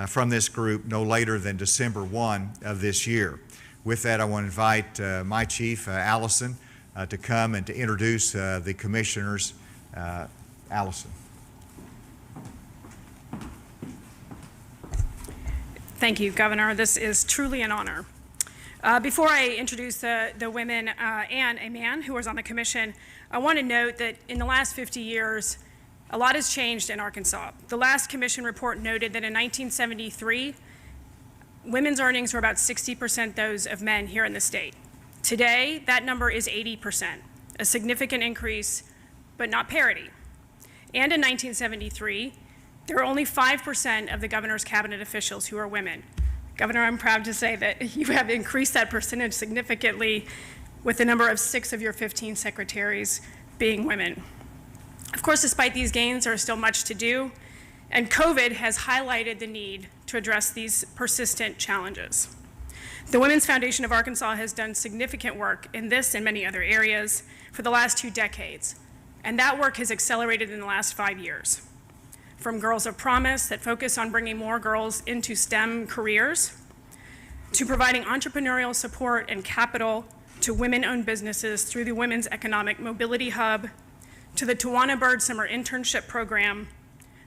from this group no later than December 1 of this year. With that, I want to invite my chief, Allison, to come and to introduce the commissioners. Allison. Thank you, Governor. This is truly an honor. Before I introduce the women and a man who was on the commission, I want to note that in the last 50 years, a lot has changed in Arkansas. The last commission report noted that in 1973, women's earnings were about 60% those of men here in the state. Today, that number is 80%, a significant increase, but not parity. And in 1973, there were only 5% of the governor's cabinet officials who are women. Governor, I'm proud to say that you have increased that percentage significantly with the number of 6 of your 15 secretaries being women. Of course, despite these gains, there is still much to do, and COVID has highlighted the need to address these persistent challenges. The Women's Foundation of Arkansas has done significant work in this and many other areas for the last 2 decades, and that work has accelerated in the last 5 years. From Girls of Promise that focus on bringing more girls into STEM careers, to providing entrepreneurial support and capital to women-owned businesses through the Women's Economic Mobility Hub, to the Tawana Bird Summer Internship Program,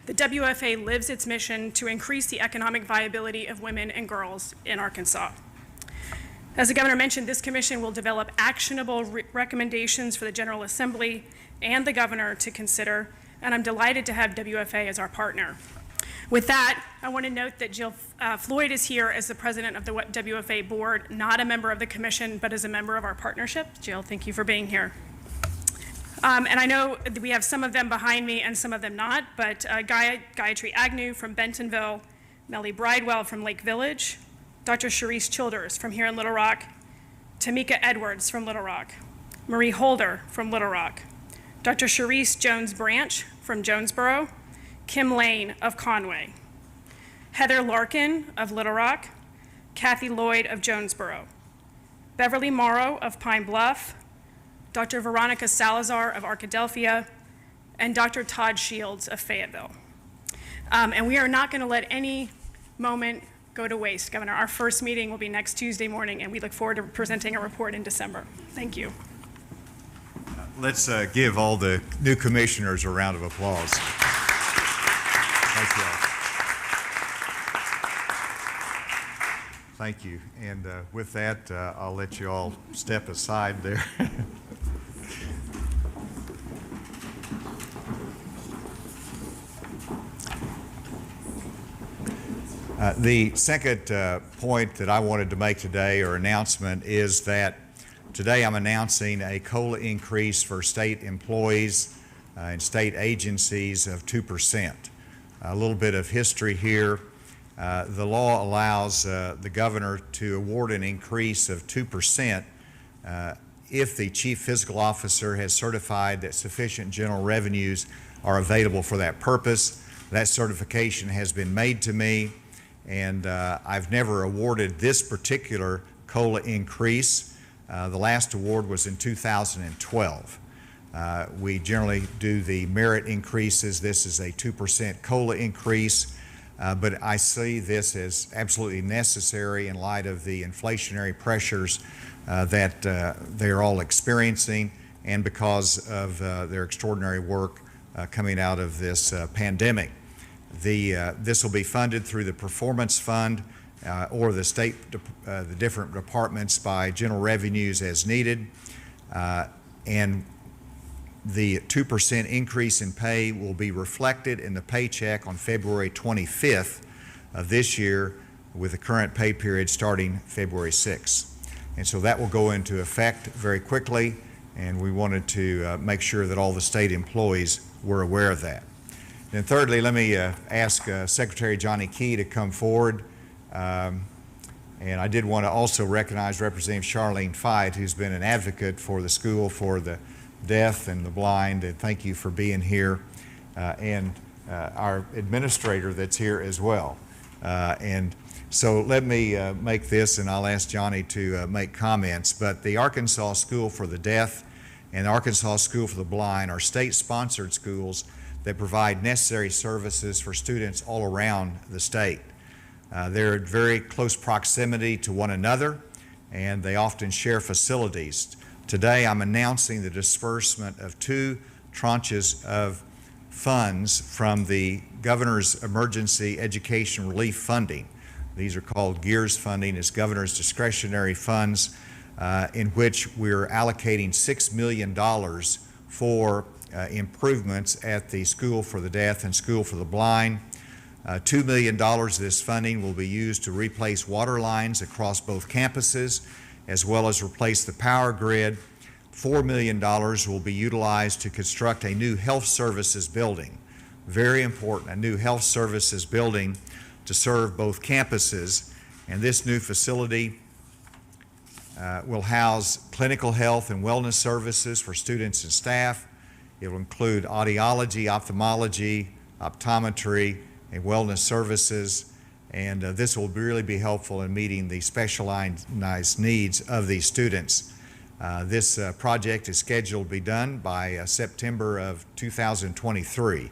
the WFA lives its mission to increase the economic viability of women and girls in Arkansas. As the Governor mentioned, this commission will develop actionable recommendations for the General Assembly and the Governor to consider, and I'm delighted to have WFA as our partner. With that, I want to note that Jill Floyd is here as the president of the WFA board, not a member of the commission, but as a member of our partnership. Jill, thank you for being here. And I know we have some of them behind me and some of them not, but Gayatri Agnew from Bentonville, Melly Bridewell from Lake Village, Dr. Sharice Childers from here in Little Rock, Tamika Edwards from Little Rock, Marie Holder from Little Rock, Dr. Sharice Jones Branch from Jonesboro, Kim Lane of Conway, Heather Larkin of Little Rock, Kathy Lloyd of Jonesboro, Beverly Morrow of Pine Bluff, Dr. Veronica Salazar of Arkadelphia, and Dr. Todd Shields of Fayetteville. And we are not going to let any moment go to waste, Governor. Our first meeting will be next Tuesday morning, and we look forward to presenting a report in December. Thank you. Let's give all the new commissioners a round of applause. Thank you all. Thank you. And with that, I'll let you all step aside there. The second point that I wanted to make today, or announcement, is that today I'm announcing a COLA increase for state employees and state agencies of 2%. A little bit of history here. The law allows the governor to award an increase of 2% if the chief fiscal officer has certified that sufficient general revenues are available for that purpose. That certification has been made to me, and I've never awarded this particular COLA increase. The last award was in 2012. We generally do the merit increases. This is a 2% COLA increase, but I see this as absolutely necessary in light of the inflationary pressures that they're all experiencing, and because of their extraordinary work coming out of this pandemic. This will be funded through the Performance Fund or the the different departments by general revenues as needed. And the 2% increase in pay will be reflected in the paycheck on February 25th of this year, with the current pay period starting February 6th. And so that will go into effect very quickly, and we wanted to make sure that all the state employees were aware of that. And thirdly, let me ask Secretary Johnny Key to come forward. And I did want to also recognize Representative Charlene Fite, who's been an advocate for the school for the deaf and the blind, and thank you for being here. And our administrator that's here as well. And so let me make this, and I'll ask Johnny to make comments. But the Arkansas School for the Deaf and the Arkansas School for the Blind are state-sponsored schools that provide necessary services for students all around the state. They're in very close proximity to one another, and they often share facilities. Today, I'm announcing the disbursement of 2 tranches of funds from the Governor's Emergency Education Relief Funding. These are called GEARS funding. It's Governor's discretionary funds in which we're allocating $6 million for improvements at the School for the Deaf and School for the Blind. $2 million of this funding will be used to replace water lines across both campuses, as well as replace the power grid. $4 million will be utilized to construct a new health services building. Very important, a new health services building to serve both campuses. And this new facility will house clinical health and wellness services for students and staff. It will include audiology, ophthalmology, optometry, and wellness services. And this will really be helpful in meeting the specialized needs of these students. This project is scheduled to be done by September of 2023.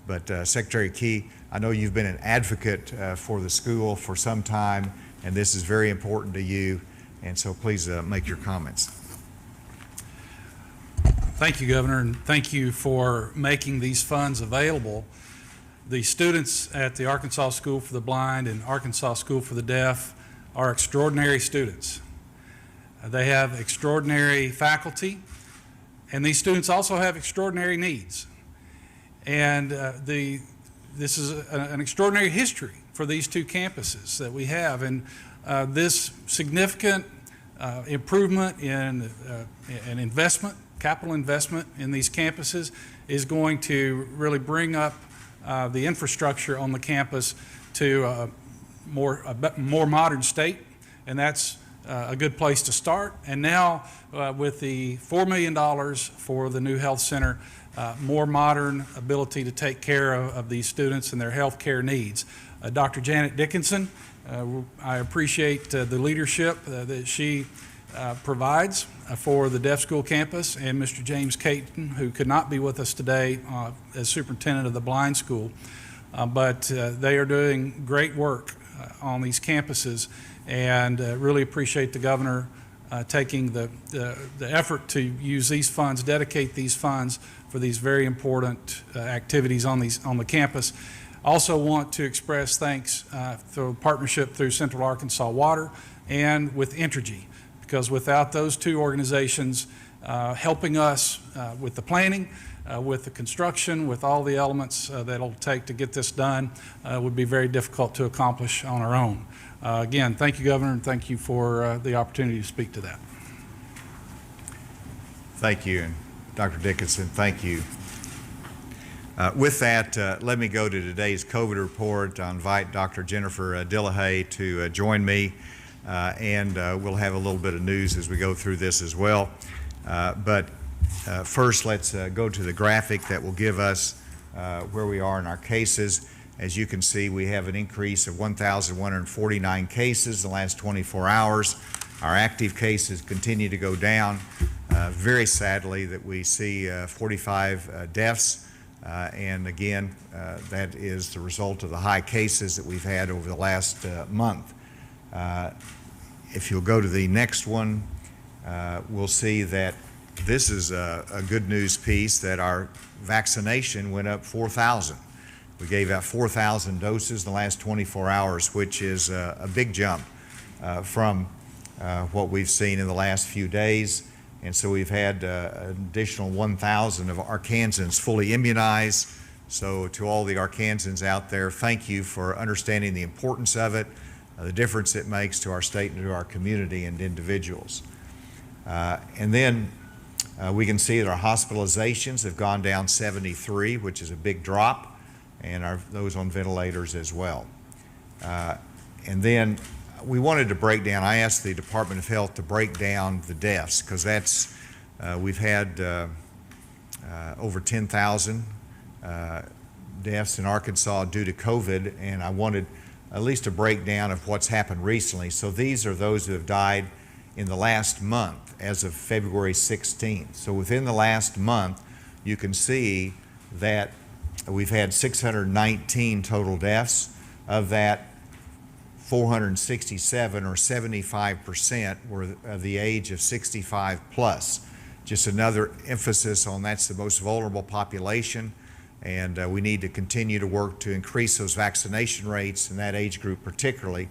But Secretary Key, I know you've been an advocate for the school for some time, and this is very important to you, and so please make your comments. Thank you, Governor, and thank you for making these funds available. The students at the Arkansas School for the Blind and Arkansas School for the Deaf are extraordinary students. They have extraordinary faculty, and these students also have extraordinary needs. And this is an extraordinary history for these 2 campuses that we have. And this significant improvement in investment, capital investment in these campuses is going to really bring up the infrastructure on the campus to a more modern state, and that's a good place to start. And now with the $4 million for the new health center, more modern ability to take care of these students and their health care needs. Dr. Janet Dickinson, I appreciate the leadership that she provides for the deaf school campus, and Mr. James Caton, who could not be with us today as superintendent of the blind school, but they are doing great work on these campuses, and really appreciate the governor taking the effort to use these funds, dedicate these funds for these very important activities on the campus. Also want to express thanks for partnership through Central Arkansas Water and with Entergy, because without those 2 organizations helping us with the planning, with the construction, with all the elements that it'll take to get this done, would be very difficult to accomplish on our own. Again, thank you, Governor, and thank you for the opportunity to speak to that. Thank you, and Dr. Dickinson, thank you. With that, let me go to today's COVID report. I'll invite Dr. Jennifer Dillahay to join me, and we'll have a little bit of news as we go through this as well. But first, let's go to the graphic that will give us where we are in our cases. As you can see, we have an increase of 1,149 cases in the last 24 hours. Our active cases continue to go down. Very sadly that we see 45 deaths, and again, that is the result of the high cases that we've had over the last month. If you'll go to the next one, we'll see that this is a good news piece, that our vaccination went up 4,000. We gave out 4,000 doses in the last 24 hours, which is a big jump from what we've seen in the last few days. And so we've had an additional 1,000 of Arkansans fully immunized. So to all the Arkansans out there, thank you for understanding the importance of it, the difference it makes to our state and to our community and individuals. And then we can see that our hospitalizations have gone down 73, which is a big drop, and those on ventilators as well. And then we wanted to break down, I asked the Department of Health to break down the deaths, because that's, we've had over 10,000 deaths in Arkansas due to COVID, and I wanted at least a breakdown of what's happened recently. So these are those who have died in the last month as of February 16th. So within the last month, you can see that we've had 619 total deaths. Of that, 467 or 75% were of the age of 65 plus. Just another emphasis on that's the most vulnerable population, and we need to continue to work to increase those vaccination rates in that age group particularly.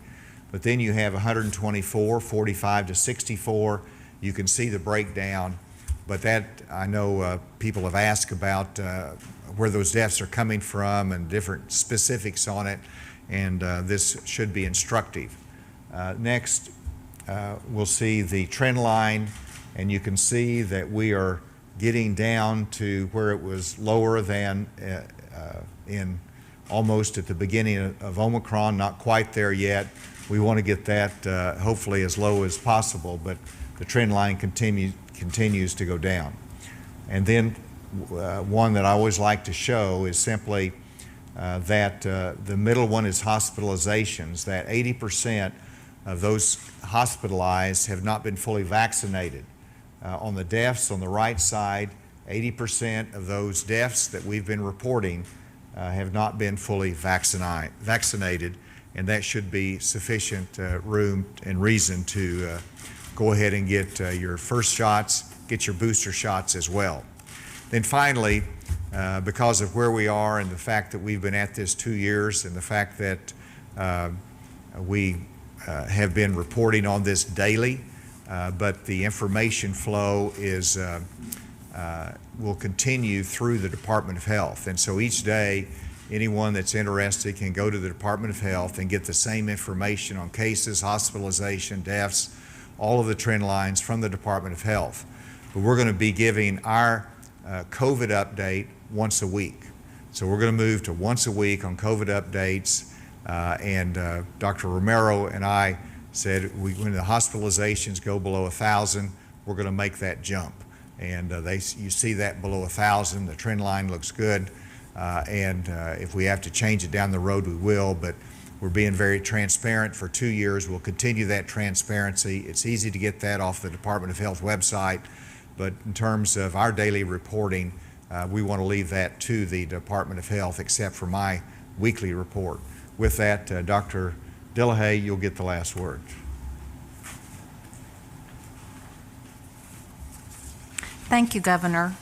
But then you have 124, 45 to 64. You can see the breakdown, but that I know people have asked about where those deaths are coming from and different specifics on it, and this should be instructive. Next, we'll see the trend line, and you can see that we are getting down to where it was lower than in almost at the beginning of Omicron, not quite there yet. We want to get that hopefully as low as possible, but the trend line continues to go down. And then one that I always like to show is simply that the middle one is hospitalizations, that 80% of those hospitalized have not been fully vaccinated. On the deaths on the right side, 80% of those deaths that we've been reporting have not been fully vaccinated, and that should be sufficient room and reason to go ahead and get your first shots, get your booster shots as well. Then finally, because of where we are and the fact that we've been at this 2 years and the fact that we have been reporting on this daily, but the information flow is will continue through the Department of Health. And so each day, anyone that's interested can go to the Department of Health and get the same information on cases, hospitalization, deaths, all of the trend lines from the Department of Health. But we're going to be giving our COVID update once a week. So we're going to move to once a week on COVID updates, and Dr. Romero and I said when the hospitalizations go below 1,000, we're going to make that jump. And you see that below 1,000, the trend line looks good, and if we have to change it down the road, we will, but we're being very transparent for 2 years. We'll continue that transparency. It's easy to get that off the Department of Health website, but in terms of our daily reporting, we want to leave that to the Department of Health, except for my weekly report. With that, Dr. Delahaye, you'll get the last word. Thank you, Governor.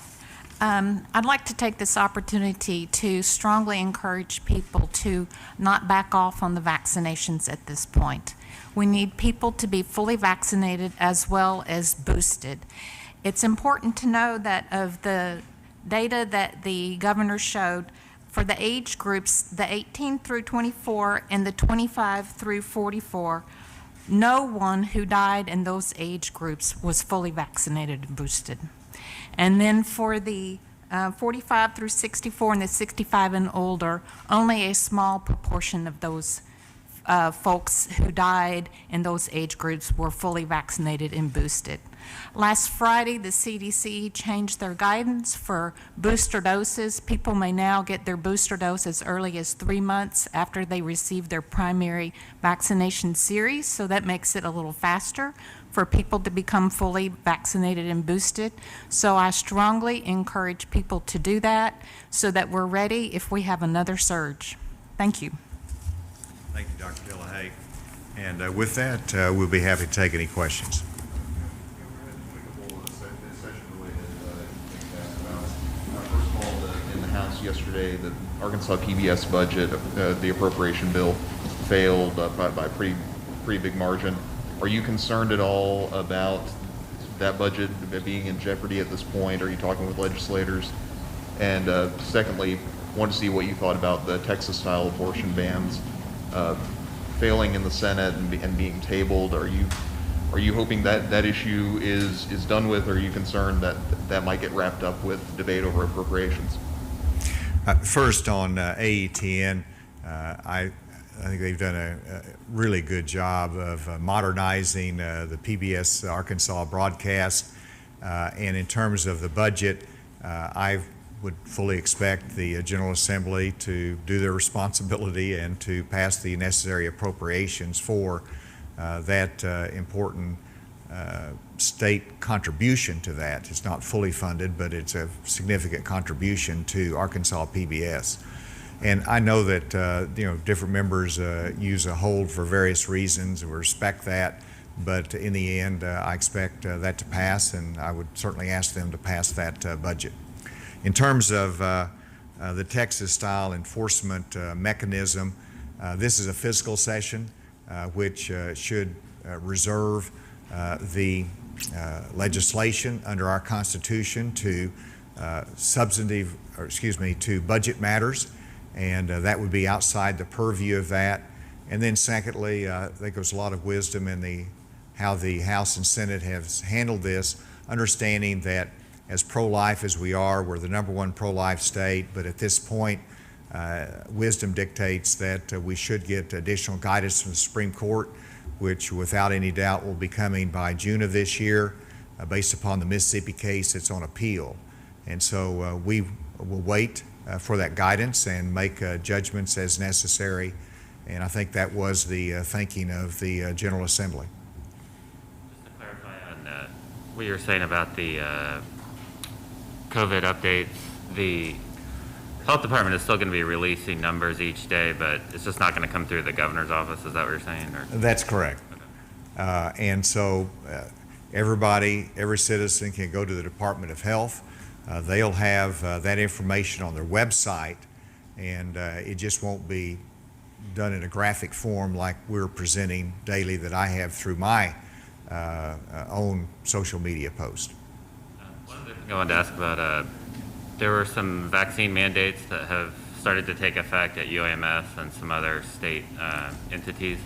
I'd like to take this opportunity to strongly encourage people to not back off on the vaccinations at this point. We need people to be fully vaccinated as well as boosted. It's important to know that of the data that the governor showed, for the age groups, the 18 through 24 and the 25 through 44, no one who died in those age groups was fully vaccinated and boosted. And then for the 45 through 64 and the 65 and older, only a small proportion of those folks who died in those age groups were fully vaccinated and boosted. Last Friday, the CDC changed their guidance for booster doses. People may now get their booster dose as early as 3 months after they receive their primary vaccination series, so that makes it a little faster for people to become fully vaccinated and boosted. So I strongly encourage people to do that so that we're ready if we have another surge. Thank you. Thank you, Dr. Delahaye. And with that, we'll be happy to take any questions. In the House yesterday, the Arkansas PBS budget, the appropriation bill, failed by a pretty big margin. Are you concerned at all about that budget being in jeopardy at this point? Are you talking with legislators? And secondly, wanted to see what you thought about the Texas-style abortion bans failing in the Senate and being tabled. Are you hoping that issue is done with, or are you concerned that might get wrapped up with debate over appropriations? First on AETN, I think they've done a really good job of modernizing the PBS Arkansas broadcast. And in terms of the budget, I would fully expect the General Assembly to do their responsibility and to pass the necessary appropriations for that important state contribution to that. It's not fully funded, but it's a significant contribution to Arkansas PBS. And I know that, different members use a hold for various reasons, and we respect that. But in the end, I expect that to pass, and I would certainly ask them to pass that budget. In terms of the Texas-style enforcement mechanism, this is a fiscal session which should reserve the legislation under our Constitution to to budget matters, and that would be outside the purview of that. And then secondly, I think there's a lot of wisdom in how the House and Senate have handled this, understanding that as pro-life as we are, we're the #1 pro-life state, but at this point, wisdom dictates that we should get additional guidance from the Supreme Court, which without any doubt will be coming by June of this year, based upon the Mississippi case that's on appeal. And so we will wait for that guidance and make judgments as necessary. And I think that was the thinking of the General Assembly. Just to clarify on what you were saying about the COVID updates, the Health Department is still going to be releasing numbers each day, but it's just not going to come through the governor's office. Is that what you're saying? Or? That's correct. Okay. And so every citizen can go to the Department of Health. They'll have that information on their website, and it just won't be done in a graphic form like we're presenting daily that I have through my own social media post. One other thing I wanted to ask about, there were some vaccine mandates that have started to take effect at UAMS and some other state entities.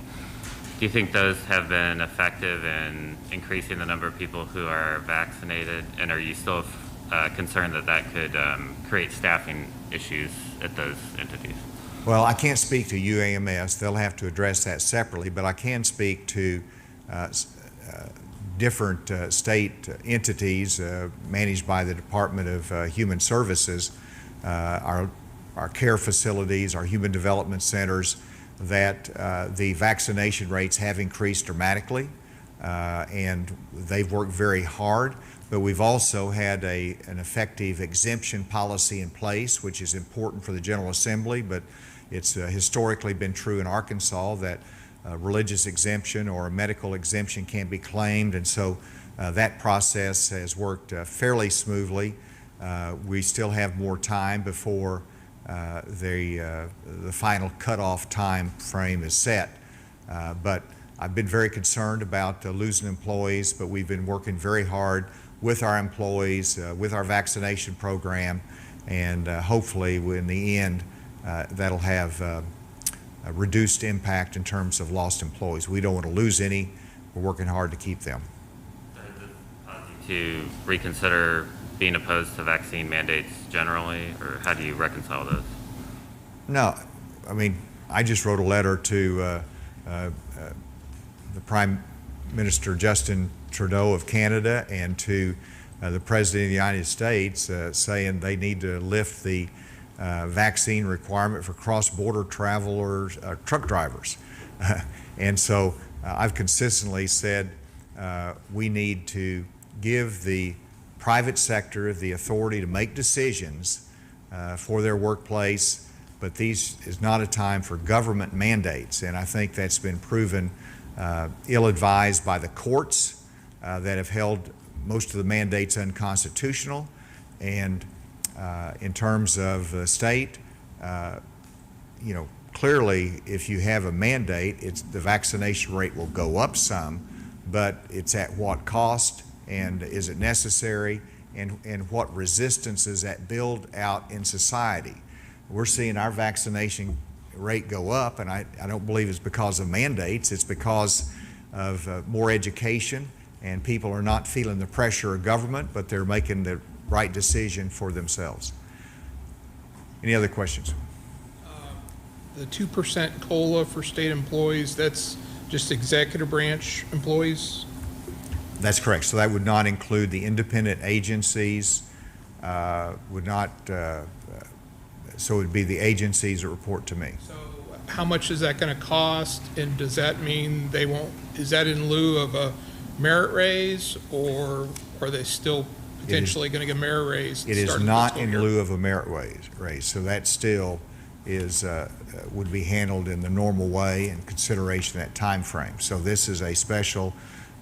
Do you think those have been effective in increasing the number of people who are vaccinated? And are you still concerned that that could create staffing issues at those entities? Well, I can't speak to UAMS. They'll have to address that separately, but I can speak to different state entities managed by the Department of Human Services, our care facilities, our human development centers, that the vaccination rates have increased dramatically, and they've worked very hard. But we've also had an effective exemption policy in place, which is important for the General Assembly, but it's historically been true in Arkansas that religious exemption or a medical exemption can be claimed, and so that process has worked fairly smoothly. We still have more time before the final cutoff time frame is set, but I've been very concerned about losing employees, but we've been working very hard with our employees, with our vaccination program, and hopefully in the end that'll have a reduced impact in terms of lost employees. We don't want to lose any. We're working hard to keep them. Does it cause you to reconsider being opposed to vaccine mandates generally, or how do you reconcile those? No, I mean, I just wrote a letter to the Prime Minister Justin Trudeau of Canada and to the President of the United States saying they need to lift the vaccine requirement for cross-border travelers, truck drivers. And so I've consistently said we need to give the private sector the authority to make decisions for their workplace, but this is not a time for government mandates. And I think that's been proven ill-advised by the courts that have held most of the mandates unconstitutional. And in terms of the state, clearly if you have a mandate, the vaccination rate will go up some, but it's at what cost, and is it necessary, and what resistance does that build out in society? We're seeing our vaccination rate go up, and I don't believe it's because of mandates. It's because of more education, and people are not feeling the pressure of government, but they're making the right decision for themselves. Any other questions? The 2% COLA for state employees, that's just executive branch employees? That's correct. So that would not include the independent agencies, would not, so it would be the agencies that report to me. So how much is that going to cost, and does that mean they won't, is that in lieu of a merit raise, or are they still potentially going to get a merit raise? It is not in lieu of a merit raise, so that's still would be handled in the normal way in consideration of that time frame. So this is a special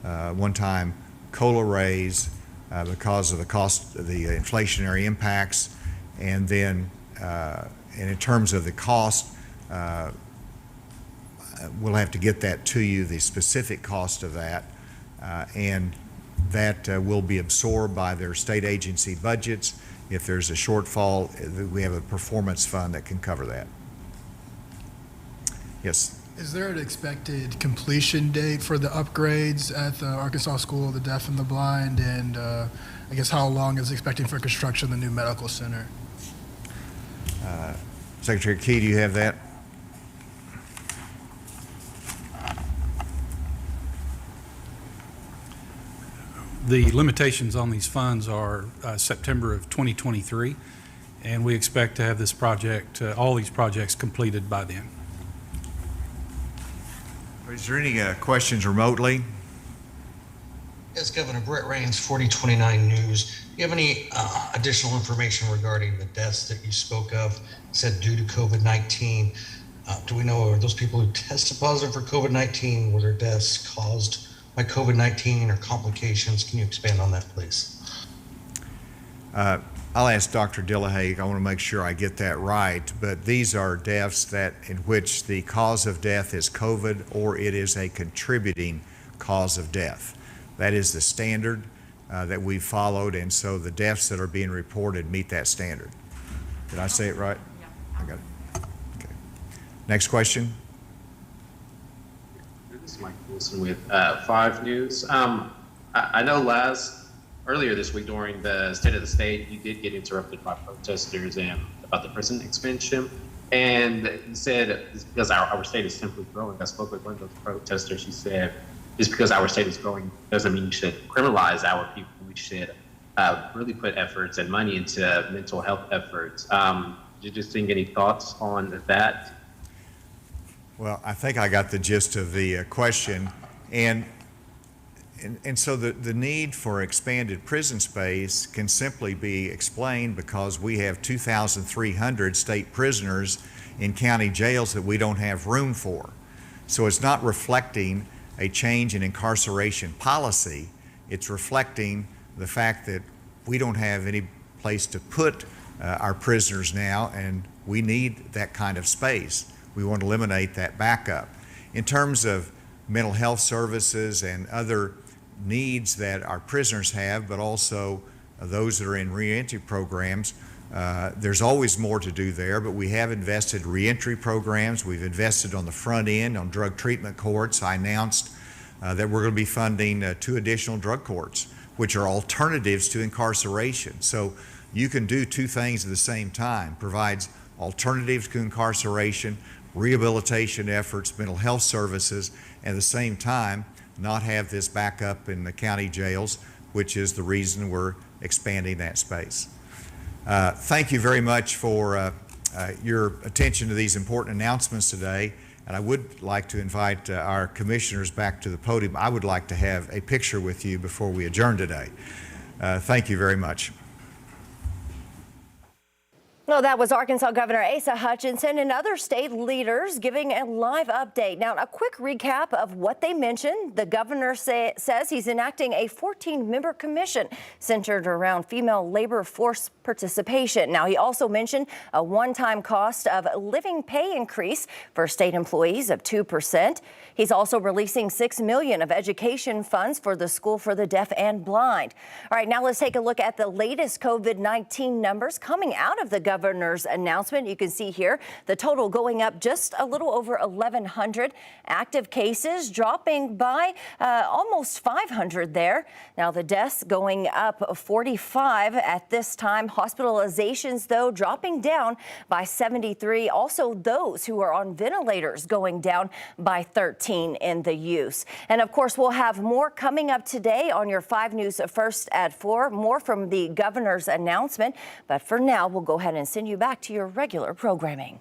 one-time COLA raise because of the cost, the inflationary impacts, and then and in terms of the cost, we'll have to get that to you, the specific cost of that, and that will be absorbed by their state agency budgets. If there's a shortfall, we have a performance fund that can cover that. Yes. Is there an expected completion date for the upgrades at the Arkansas School of the Deaf and the Blind? And I guess how long is expecting for construction of the new medical center? Secretary Key, do you have that? The limitations on these funds are September of 2023, and we expect to have this project, all these projects completed by then. Is there any questions remotely? Yes, Governor. Brett Rains, 4029 News. Do you have any additional information regarding the deaths that you spoke of, said due to COVID-19? Do we know, are those people who tested positive for COVID-19, were their deaths caused by COVID-19 or complications? Can you expand on that, please? I'll ask Dr. Dillahay. I want to make sure I get that right, but these are deaths that in which the cause of death is COVID or it is a contributing cause of death. That is the standard that we've followed, and so the deaths that are being reported meet that standard. Did I say it right? Yeah. I got it. Okay. Next question. This is Mike Wilson with 5 News. I know earlier this week during the State of the State, you did get interrupted by protesters and about the prison expansion. And you said it's because our state is simply growing. I spoke with one of those protesters. She said, just because our state is growing doesn't mean you should criminalize our people. We should really put efforts and money into mental health efforts. Did you just think any thoughts on that? Well, I think I got the gist of the question. And so the need for expanded prison space can simply be explained because we have 2,300 state prisoners in county jails that we don't have room for. So it's not reflecting a change in incarceration policy. It's reflecting the fact that we don't have any place to put our prisoners now, and we need that kind of space. We want to eliminate that backup. In terms of mental health services and other needs that our prisoners have, but also those that are in reentry programs, there's always more to do there, but we have invested reentry programs. We've invested on the front end on drug treatment courts. I announced that we're going to be funding 2 additional drug courts, which are alternatives to incarceration. So you can do 2 things at the same time: provides alternatives to incarceration, rehabilitation efforts, mental health services, and at the same time not have this backup in the county jails, which is the reason we're expanding that space. Thank you very much for your attention to these important announcements today. And I would like to invite our commissioners back to the podium. I would like to have a picture with you before we adjourn today. Thank you very much. Well, that was Arkansas Governor Asa Hutchinson and other state leaders giving a live update. Now, a quick recap of what they mentioned. The governor says he's enacting a 14-member commission centered around female labor force participation. Now, he also mentioned a one-time cost of living pay increase for state employees of 2%. He's also releasing $6 million of education funds for the School for the Deaf and Blind. All right, now let's take a look at the latest COVID-19 numbers coming out of the governor's announcement. You can see here the total going up just a little over 1,100. Active cases dropping by almost 500 there. Now the deaths going up 45 at this time. Hospitalizations, though, dropping down by 73. Also, those who are on ventilators going down by 13 in the use. And of course, we'll have more coming up today on your 5 News First at 4. More from the governor's announcement. But for now, we'll go ahead and send you back to your regular programming.